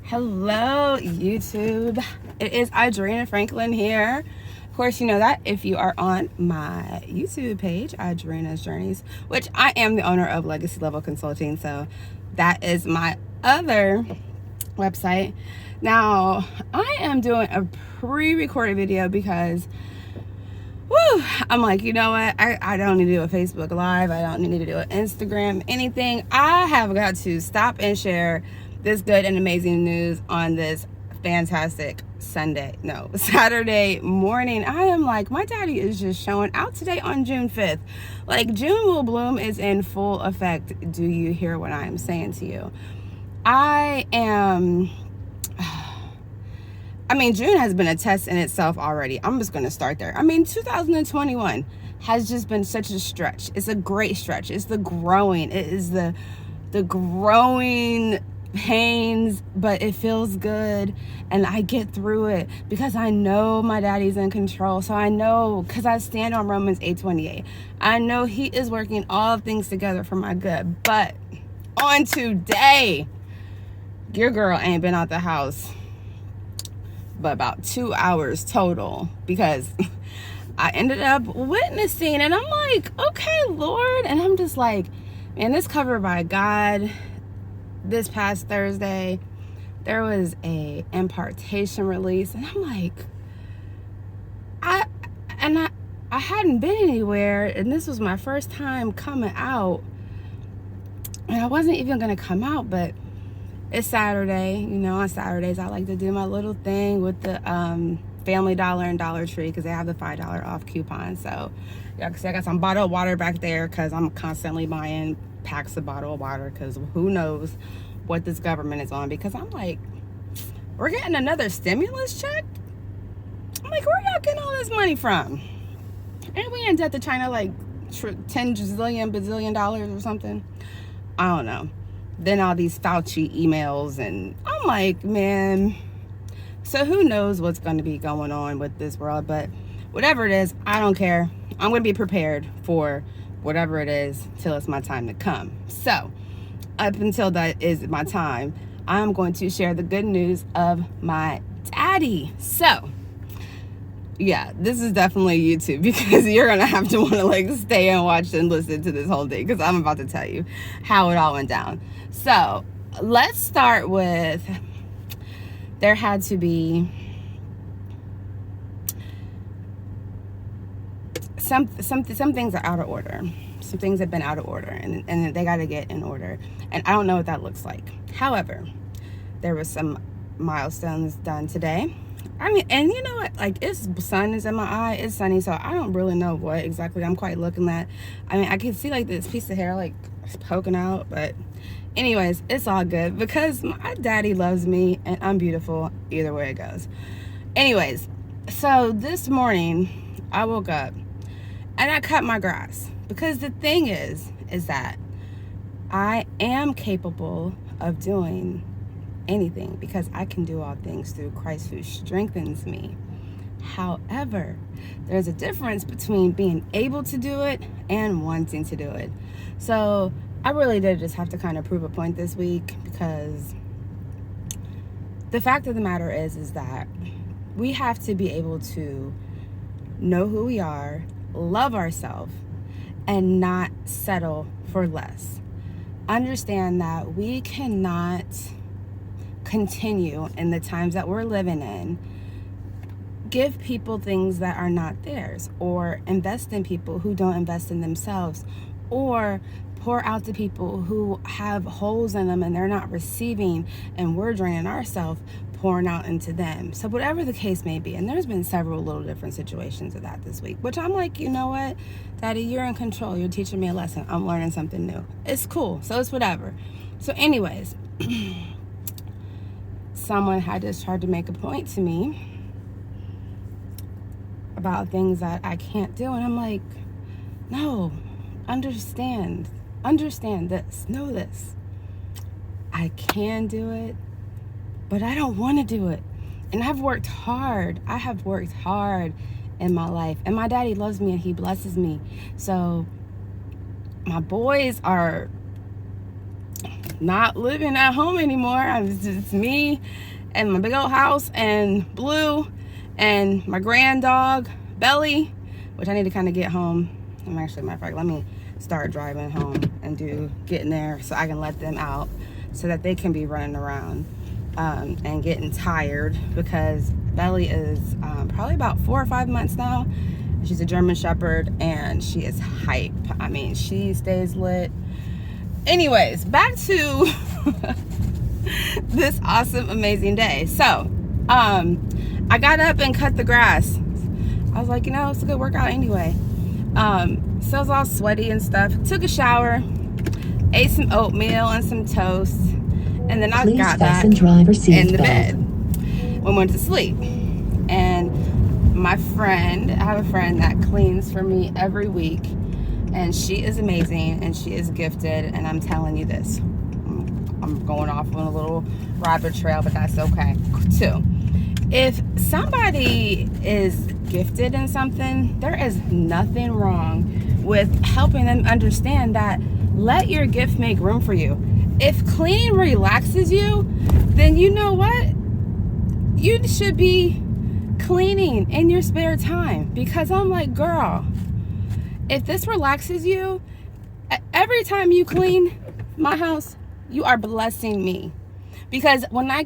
Hello, YouTube. It is Adrena Franklin here. Of course, you know that if you are on my YouTube page, Adrena's Journeys, which I am the owner of Legacy Level Consulting. So that is my other website. Now, I am doing a pre-recorded video because I'm like, you know what? I don't need to do a Facebook Live. I don't need to do an Instagram, anything. I have got to stop and share this good and amazing news on this fantastic Saturday morning. I am like, my daddy is just showing out today on June 5th. Like, June will bloom is in full effect. Do you hear what I am saying to you? June has been a test in itself already. I'm just going to start there. 2021 has just been such a stretch. It's a great stretch. It's the growing. It is the growing pains, but it feels good. And I get through it because I know my daddy's in control. So I know, because I stand on Romans 8:28. I know he is working all things together for my good. But on today, your girl ain't been out the house but about 2 hours total, because I ended up witnessing, and I'm like, okay, Lord. And I'm just like, man, this covered by God. This past Thursday, there was a impartation release, and I'm like, I hadn't been anywhere, and this was my first time coming out, and I wasn't even gonna come out, but it's Saturday. You know, on Saturdays I like to do my little thing with the Family Dollar and Dollar Tree, because they have the $5 off coupon. So yeah, I got some bottled water back there, because I'm constantly buying packs of bottled water, because who knows what this government is on. Because I'm like, we're getting another stimulus check. I'm like, where y'all getting all this money from? And we in debt to China like 10 bazillion dollars or something. I don't know. Then all these Fauci emails, and I'm like, man, so who knows what's going to be going on with this world. But whatever it is, I don't care. I'm going to be prepared for whatever it is till it's my time to come. So up until that is my time, I'm going to share the good news of my daddy. So yeah, this is definitely YouTube, because you're going to have to want to like stay and watch and listen to this whole thing, because I'm about to tell you how it all went down. So let's start with, there had to be some things are out of order. Some things have been out of order, and they got to get in order. And I don't know what that looks like. However, there was some milestones done today. And you know what? Like, sun is in my eye. It's sunny, so I don't really know what exactly I'm quite looking at. I can see like this piece of hair like poking out, but anyways, it's all good, because my daddy loves me and I'm beautiful either way it goes. Anyways, so this morning I woke up and I cut my grass, because the thing is that I am capable of doing anything, because I can do all things through Christ who strengthens me. However, there's a difference between being able to do it and wanting to do it. So I really did just have to kind of prove a point this week, because the fact of the matter is that we have to be able to know who we are, love ourselves, and not settle for less. Understand that we cannot continue in the times that we're living in, give people things that are not theirs, or invest in people who don't invest in themselves, or pour out to people who have holes in them and they're not receiving, and we're draining ourselves, pouring out into them. So whatever the case may be, and there's been several little different situations of that this week, which I'm like, you know what, Daddy, you're in control. You're teaching me a lesson. I'm learning something new. It's cool. So it's whatever. So anyways, someone had just tried to make a point to me about things that I can't do, and I'm like, no, understand this, know this. I can do it, but I don't want to do it. And I've worked hard. I have worked hard in my life, and my daddy loves me and he blesses me. So my boys are not living at home anymore. It's me and my big old house and Blue and my grand dog Belly, which I need to kind of get home. I'm actually, matter of fact, let me start driving home and getting there so I can let them out so that they can be running around and getting tired, because Belly is probably about 4 or 5 months now. She's a German Shepherd and she is hype. I mean, she stays lit. Anyways, back to this awesome, amazing day. So, I got up and cut the grass. I was like, you know, it's a good workout anyway. So I was all sweaty and stuff. Took a shower, ate some oatmeal and some toast, and then I got back in the bed and went to sleep. And my friend, I have a friend that cleans for me every week, and she is amazing and she is gifted, and I'm telling you this. I'm going off on a little rabbit trail, but that's okay too. If somebody is gifted in something, there is nothing wrong with helping them understand that let your gift make room for you. If cleaning relaxes you, then you know what? You should be cleaning in your spare time, because I'm like, girl, if this relaxes you, every time you clean my house, you are blessing me. Because when I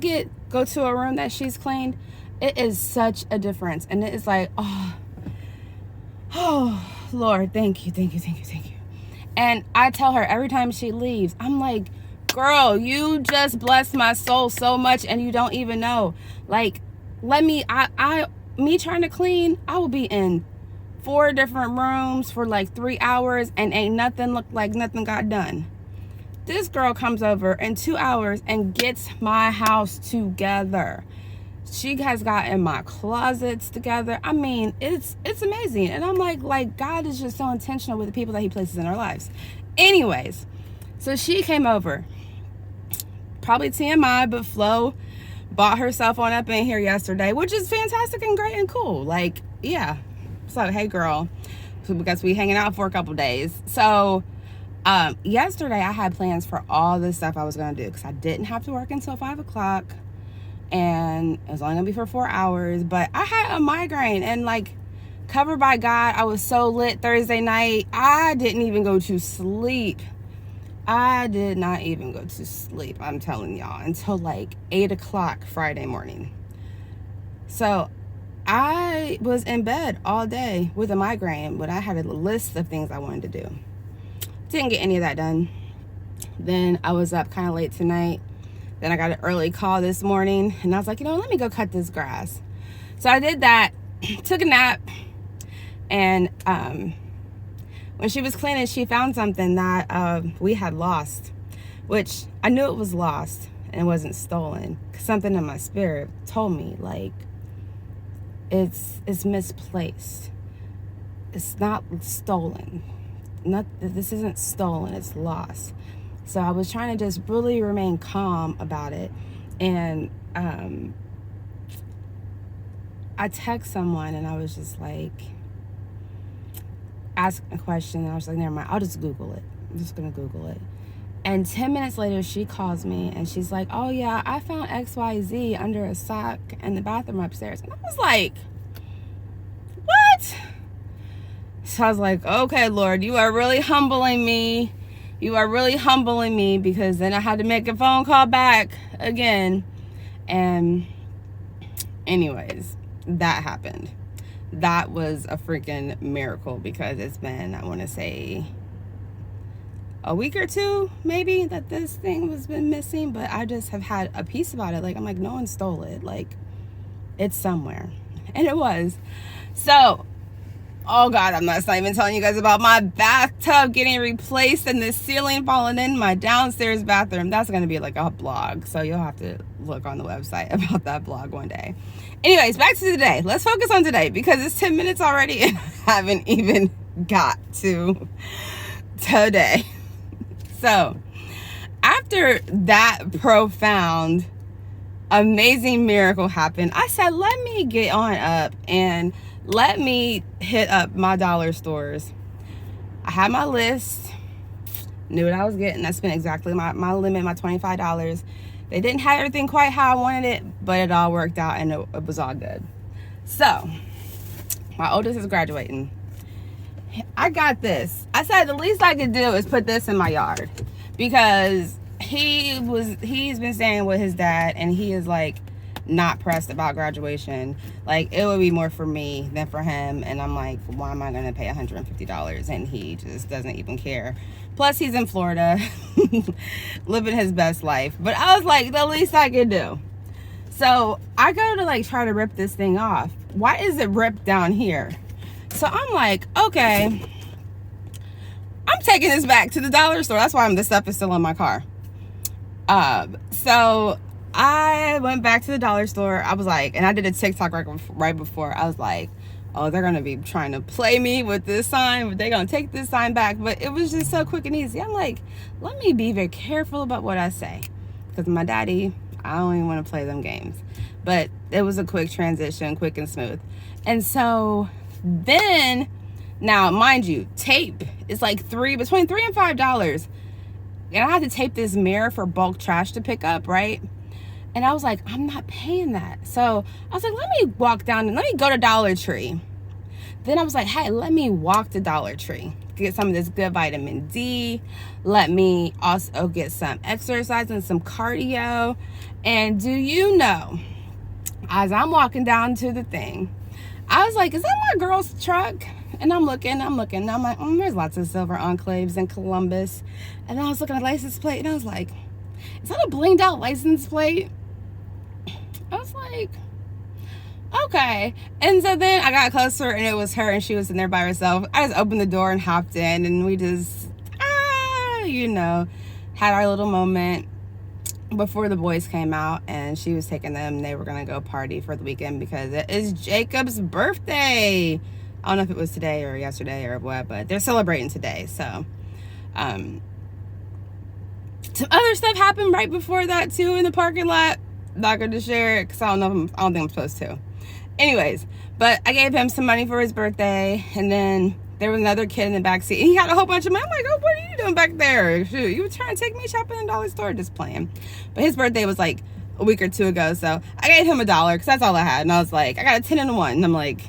go to a room that she's cleaned, it is such a difference. And it is like, oh, Lord, thank you, thank you, thank you, thank you. And I tell her every time she leaves, I'm like, girl, you just blessed my soul so much and you don't even know. Like, me trying to clean, I will be in 4 different rooms for like 3 hours and ain't nothing look like nothing got done. This girl comes over in 2 hours and gets my house together. She has gotten my closets together. I mean, it's amazing. And I'm like God is just so intentional with the people that he places in our lives. Anyways, so she came over. Probably TMI, but Flo bought herself on up in here yesterday, which is fantastic and great and cool. Like, yeah. So, hey girl, because we hanging out for a couple days. So, yesterday I had plans for all this stuff I was going to do, because I didn't have to work until 5 o'clock. And it was only gonna be for 4 hours, but I had a migraine, and like, covered by God, I was so lit Thursday night. I didn't even go to sleep. I did not even go to sleep, I'm telling y'all, until like 8 o'clock Friday morning. So I was in bed all day with a migraine, but I had a list of things I wanted to do. Didn't get any of that done. Then I was up kind of late tonight. Then I got an early call this morning, and I was like, you know, let me go cut this grass. So I did that, took a nap, and when she was cleaning, she found something that we had lost, which I knew it was lost and it wasn't stolen, because something in my spirit told me, like, it's misplaced. It's not stolen. This isn't stolen, it's lost. So I was trying to just really remain calm about it. And I text someone, and I was just like, ask a question. And I was like, never mind, I'll just Google it. I'm just going to Google it. And 10 minutes later, she calls me, and she's like, oh yeah, I found XYZ under a sock in the bathroom upstairs. And I was like, what? So I was like, okay, Lord, you are really humbling me. You are really humbling me, because then I had to make a phone call back again. And anyways, that happened. That was a freaking miracle, because it's been, I want to say, a week or two maybe that this thing has been missing, but I just have had a peace about it. Like, I'm like, no one stole it. Like, it's somewhere. And it was. So, oh God, I'm not even telling you guys about my bathtub getting replaced and the ceiling falling in my downstairs bathroom. That's going to be like a blog. So you'll have to look on the website about that blog one day. Anyways, back to today. Let's focus on today, because it's 10 minutes already and I haven't even got to today. So after that profound, amazing miracle happened, I said, let me get on up and let me hit up my dollar stores. I had my list. Knew what I was getting. I spent exactly my limit, my $25. They didn't have everything quite how I wanted it, but it all worked out and it was all good. So, my oldest is graduating. I got this. I said the least I could do is put this in my yard because he's been staying with his dad and he is like not pressed about graduation. Like, it would be more for me than for him, and I'm like, why am I gonna pay $150? And he just doesn't even care. Plus he's in Florida living his best life. But I was like, the least I could do. So I go to like try to rip this thing off. Why is it ripped down here? So I'm like, okay, I'm taking this back to the dollar store. That's why this stuff is still in my car. So I went back to the dollar store. I was like, and I did a TikTok right before. I was like, oh, they're going to be trying to play me with this sign, but they're going to take this sign back. But it was just so quick and easy. I'm like, let me be very careful about what I say. Because my daddy, I don't even want to play them games. But it was a quick transition, quick and smooth. And so then, now, mind you, tape is like between $3 and $5. And I had to tape this mirror for bulk trash to pick up, right? And I was like, I'm not paying that. So I was like, let me walk down and let me go to Dollar Tree. Then I was like, hey, let me walk to Dollar Tree, get some of this good vitamin D. Let me also get some exercise and some cardio. And do you know, as I'm walking down to the thing, I was like, is that my girl's truck? And I'm looking, and I'm like, there's lots of silver enclaves in Columbus. And then I was looking at the license plate, and I was like, is that a blinged out license plate? I was like, okay. And so then I got closer and it was her and she was in there by herself. I just opened the door and hopped in and we just, had our little moment before the boys came out and she was taking them. They were going to go party for the weekend because it is Jacob's birthday. I don't know if it was today or yesterday or what, but they're celebrating today. So, some other stuff happened right before that too in the parking lot. Not going to share it because I don't think I'm supposed to. Anyways, but I gave him some money for his birthday, and then there was another kid in the back seat. He had a whole bunch of money. I'm like, oh, what are you doing back there? Shoot, you were trying to take me shopping in the dollar store? Just playing. But his birthday was like a week or two ago, so I gave him $1 because that's all I had. And I was like, I got a 10 and a 1. And I'm like,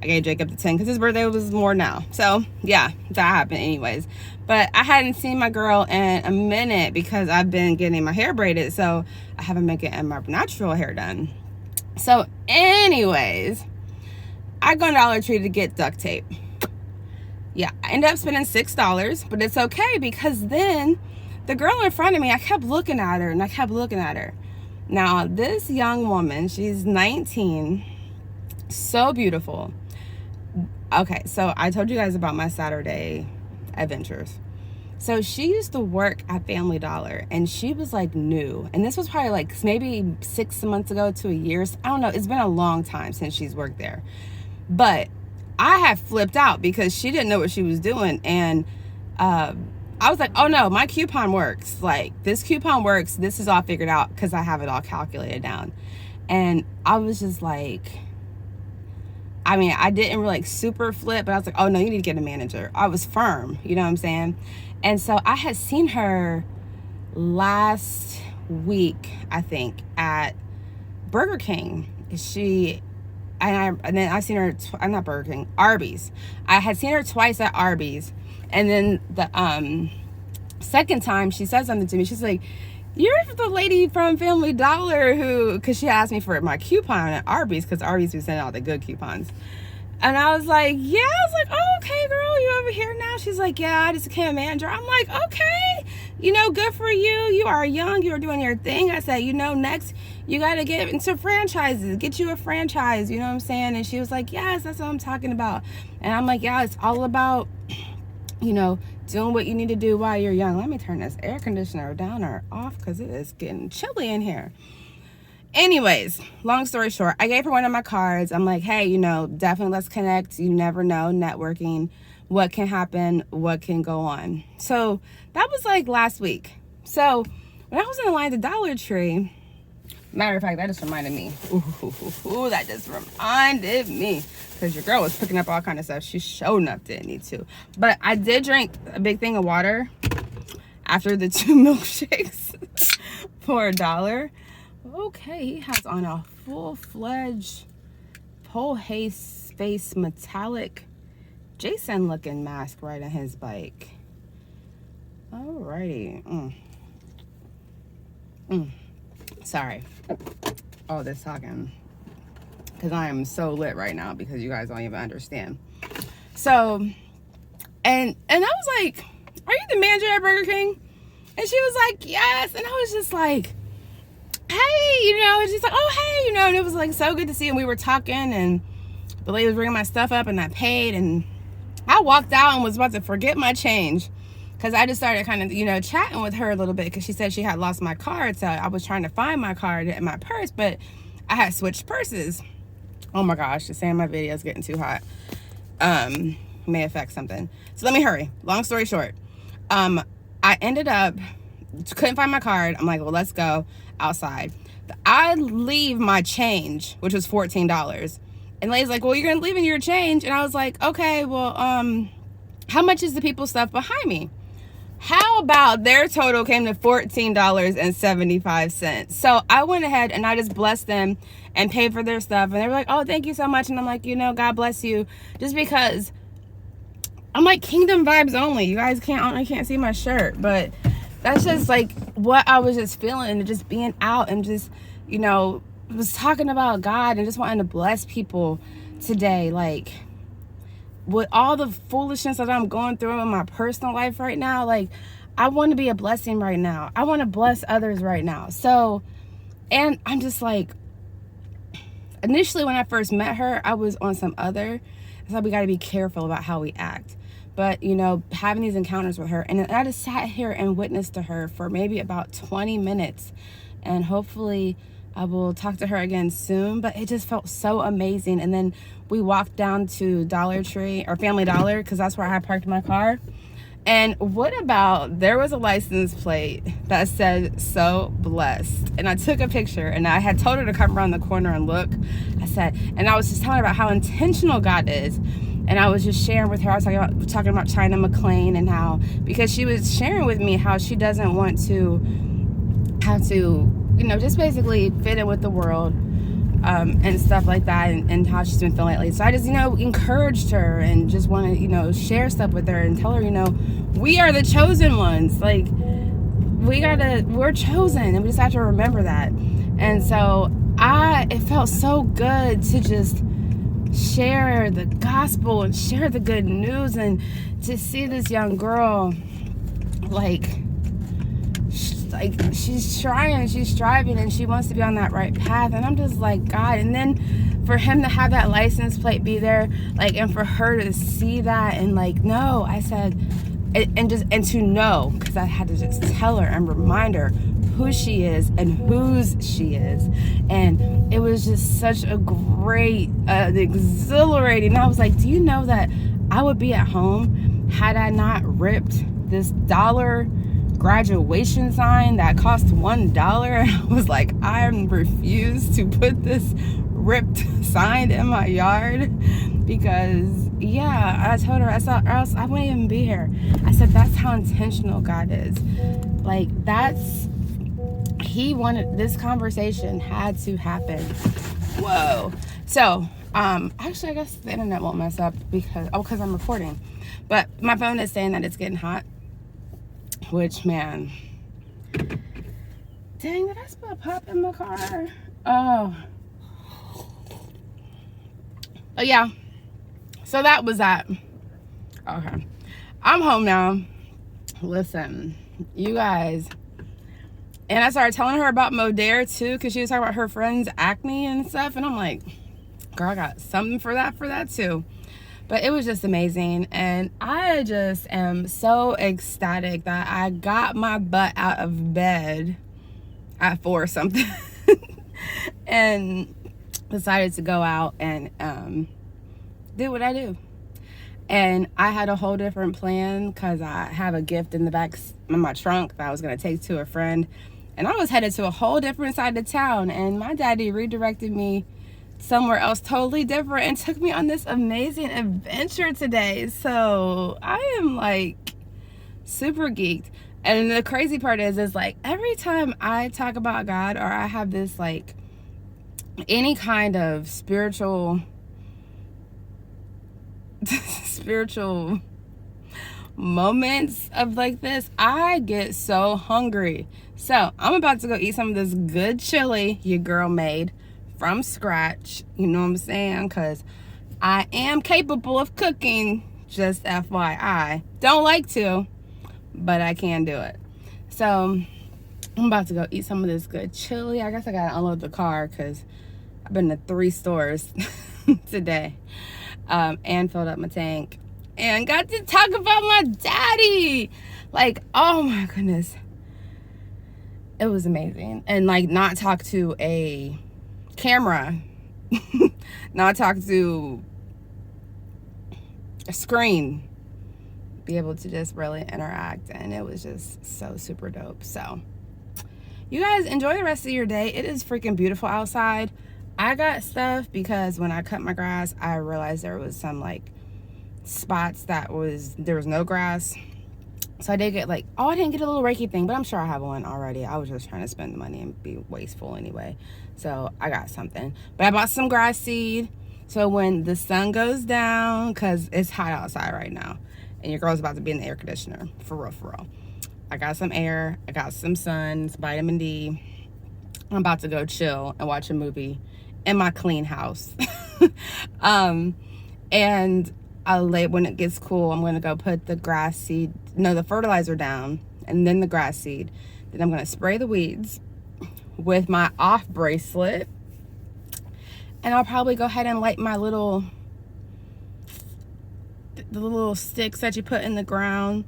I gave Jacob the 10 because his birthday was more now. So yeah, that happened anyways. But I hadn't seen my girl in a minute because I've been getting my hair braided. So I haven't been getting my natural hair done. So anyways, I go to Dollar Tree to get duct tape. Yeah, I ended up spending $6, but it's okay because then the girl in front of me, I kept looking at her and I kept looking at her. Now, this young woman, she's 19, so beautiful. Okay, so I told you guys about my Saturday adventures. So she used to work at Family Dollar and she was like new. And this was probably like maybe 6 months ago to a year. I don't know. It's been a long time since she's worked there. But I had flipped out because she didn't know what she was doing. And I was like, oh no, my coupon works. Like, this coupon works. This is all figured out because I have it all calculated down. And I was just like, I mean, I didn't really like super flip, but I was like, oh no, you need to get a manager. I was firm, you know what I'm saying? And so I had seen her last week, I think, at Burger King. And then I seen her, I'm not Burger King, Arby's. I had seen her twice at Arby's. And then the second time she said something to me, she's like, you're the lady from Family Dollar because she asked me for my coupon at Arby's because Arby's was sending out the good coupons. And I was like, yeah. I was like, oh, okay, girl, you over here now? She's like, yeah, I just became a manager. I'm like, okay, good for you. You are young. You are doing your thing. I said, next you got to get into franchises. Get you a franchise. You know what I'm saying? And she was like, yes, that's what I'm talking about. And I'm like, yeah, it's all about, doing what you need to do while you're young. Let me turn this air conditioner down or off because it is getting chilly in here. Anyways, long story short, I gave her one of my cards. I'm like, hey, definitely let's connect. You never know, networking, what can happen, what can go on. So that was like last week. So when I was in the line at the Dollar Tree, matter of fact, that just reminded me. That just reminded me. Because your girl was picking up all kind of stuff. She sure enough didn't need to. But I did drink a big thing of water. after the 2 milkshakes for $1. Okay, he has on a full-fledged whole face metallic Jason looking mask riding his bike. Alrighty. Sorry. All this talking. Because I am so lit right now because you guys don't even understand. So, and I was like, are you the manager at Burger King? And she was like, yes. And I was just like, hey, you know, and she's like, oh, hey, you know, and it was like so good to see. And we were talking, and the lady was bringing my stuff up, and I paid, and I walked out and was about to forget my change because I just started kind of, you know, chatting with her a little bit because she said she had lost my card. So I was trying to find my card in my purse, but I had switched purses. Oh my gosh, just saying my video is getting too hot. May affect something. So let me hurry. Long story short, I ended up, couldn't find my card. I'm like, well, let's go outside. I leave my change, which was $14. And lady's like, well, you're gonna leave in your change. And I was like, okay, well, how much is the people's stuff behind me? How about their total came to $14.75. So I went ahead and I just blessed them and paid for their stuff. And they were like, oh, thank you so much. And I'm like, you know, God bless you. Just because I'm like kingdom vibes only. You guys can't see my shirt, but that's just like what I was just feeling, and just being out and just, you know, was talking about God and just wanting to bless people today. Like, with all the foolishness that I'm going through in my personal life right now, like, I want to be a blessing right now. I want to bless others right now. So, and I'm just like, initially when I first met her, I was on some other, so we got to be careful about how we act. But, you know, having these encounters with her, and I just sat here and witnessed to her for maybe about 20 minutes, and hopefully I will talk to her again soon. But it just felt so amazing. And then we walked down to Dollar Tree, or Family Dollar, because that's where I had parked my car. And what about, there was a license plate that said "So Blessed," and I took a picture, and I had told her to come around the corner and look. I said, and I was just telling her about how intentional God is. And I was just sharing with her, I was talking about China McClain, and how, because she was sharing with me how she doesn't want to have to, you know, just basically fit in with the world, and stuff like that, and how she's been feeling lately. So I just, you know, encouraged her and just want to, you know, share stuff with her and tell her, you know, we are the chosen ones. Like, we're chosen, and we just have to remember that. And so it felt so good to just share the gospel and share the good news, and to see this young girl, like she's trying, she's striving, and she wants to be on that right path. And I'm just like, God. And then for him to have that license plate be there, like, and for her to see that, and like, no, I said, and to know, because I had to just tell her and remind her who she is and whose she is. And it was just such a great, exhilarating. And I was like, do you know that I would be at home had I not ripped this $1 graduation sign that cost $1? I was like, I refuse to put this ripped sign in my yard, because I told her, I said, or else I wouldn't even be here. I said, that's how intentional God is. Like, he wanted, this conversation had to happen. Whoa. So actually, I guess the internet won't mess up because I'm recording, but my phone is saying that it's getting hot, which, man, dang, did I spill pop in my car? Oh yeah, so that was that. Okay, I'm home now. Listen, you guys, and I started telling her about Modere too, because she was talking about her friend's acne and stuff, and I'm like, girl, I got something for that too. But it was just amazing, and I just am so ecstatic that I got my butt out of bed at 4 something and decided to go out and do what I do. And I had a whole different plan, because I have a gift in the back in my trunk that I was going to take to a friend, and I was headed to a whole different side of town, and my daddy redirected me somewhere else totally different and took me on this amazing adventure today. So I am like super geeked. And the crazy part is like every time I talk about God or I have this like any kind of spiritual moments of like this, I get so hungry. So I'm about to go eat some of this good chili your girl made from scratch. You know what I'm saying? Because I am capable of cooking, just FYI. Don't like to, but I can do it. So I'm about to go eat some of this good chili. I guess I gotta unload the car because I've been to 3 stores today, and filled up my tank and got to talk about my daddy. Like, oh my goodness, it was amazing. And like not talk to a camera, not talk to a screen, be able to just really interact, and it was just so super dope. So you guys enjoy the rest of your day. It is freaking beautiful outside. I got stuff because when I cut my grass, I realized there was some like spots there was no grass. So I did get like, I didn't get a little Reiki thing, but I'm sure I have one already. I was just trying to spend the money and be wasteful anyway. So I got something. But I bought some grass seed. So when the sun goes down, because it's hot outside right now, and your girl's about to be in the air conditioner, for real, for real. I got some air, I got some sun, some vitamin D. I'm about to go chill and watch a movie in my clean house. And when it gets cool, I'm gonna go put the the fertilizer down, and then the grass seed. Then I'm gonna spray the weeds with my off bracelet, and I'll probably go ahead and light my the little sticks that you put in the ground,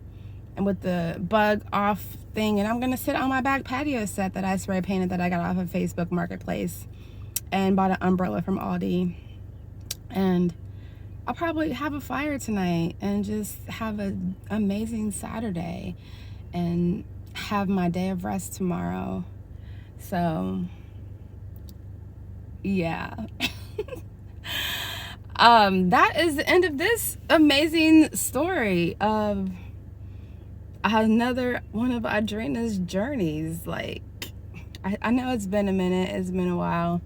and with the bug off thing. And I'm gonna sit on my back patio set that I spray painted that I got off of Facebook Marketplace, and bought an umbrella from Aldi. And I'll probably have a fire tonight and just have an amazing Saturday and have my day of rest tomorrow. So yeah. That is the end of this amazing story of another one of Adrena's journeys. Like, I know it's been a minute, it's been a while.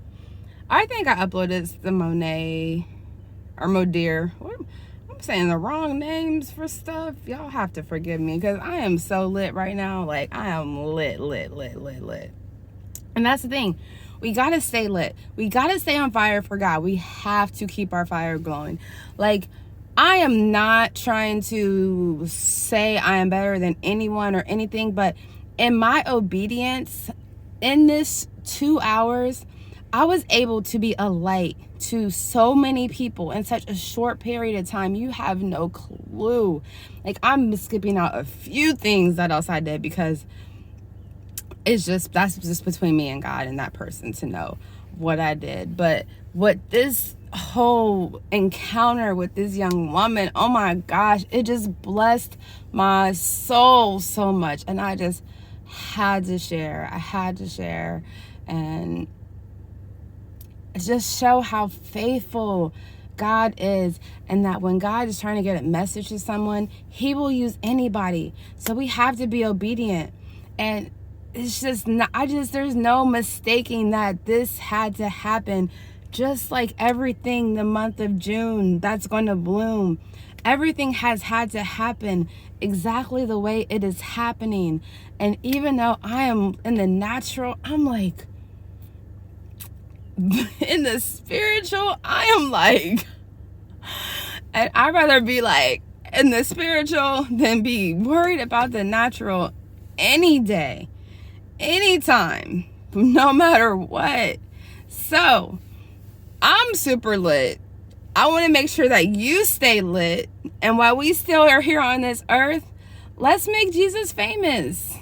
I think I uploaded the Monet or Modir. I'm saying the wrong names for stuff. Y'all have to forgive me because I am so lit right now. Like, I am lit. And that's the thing. We got to stay lit. We got to stay on fire for God. We have to keep our fire glowing. Like, I am not trying to say I am better than anyone or anything, but in my obedience, in this 2 hours, I was able to be a light to so many people in such a short period of time. You have no clue. Like, I'm skipping out a few things that else I did because that's just between me and God and that person to know what I did. But what this whole encounter with this young woman, oh my gosh, it just blessed my soul so much. And I just had to share. I had to share and just show how faithful God is, and that when God is trying to get a message to someone, he will use anybody. So we have to be obedient. And it's just not, there's no mistaking that this had to happen. Just like everything the month of June that's going to bloom, everything has had to happen exactly the way it is happening. And even though I am in the natural, I'm like, in the spiritual, I am like, and I'd rather be like in the spiritual than be worried about the natural any day, anytime, no matter what. So I'm super lit. I want to make sure that you stay lit. And while we still are here on this earth, let's make Jesus famous.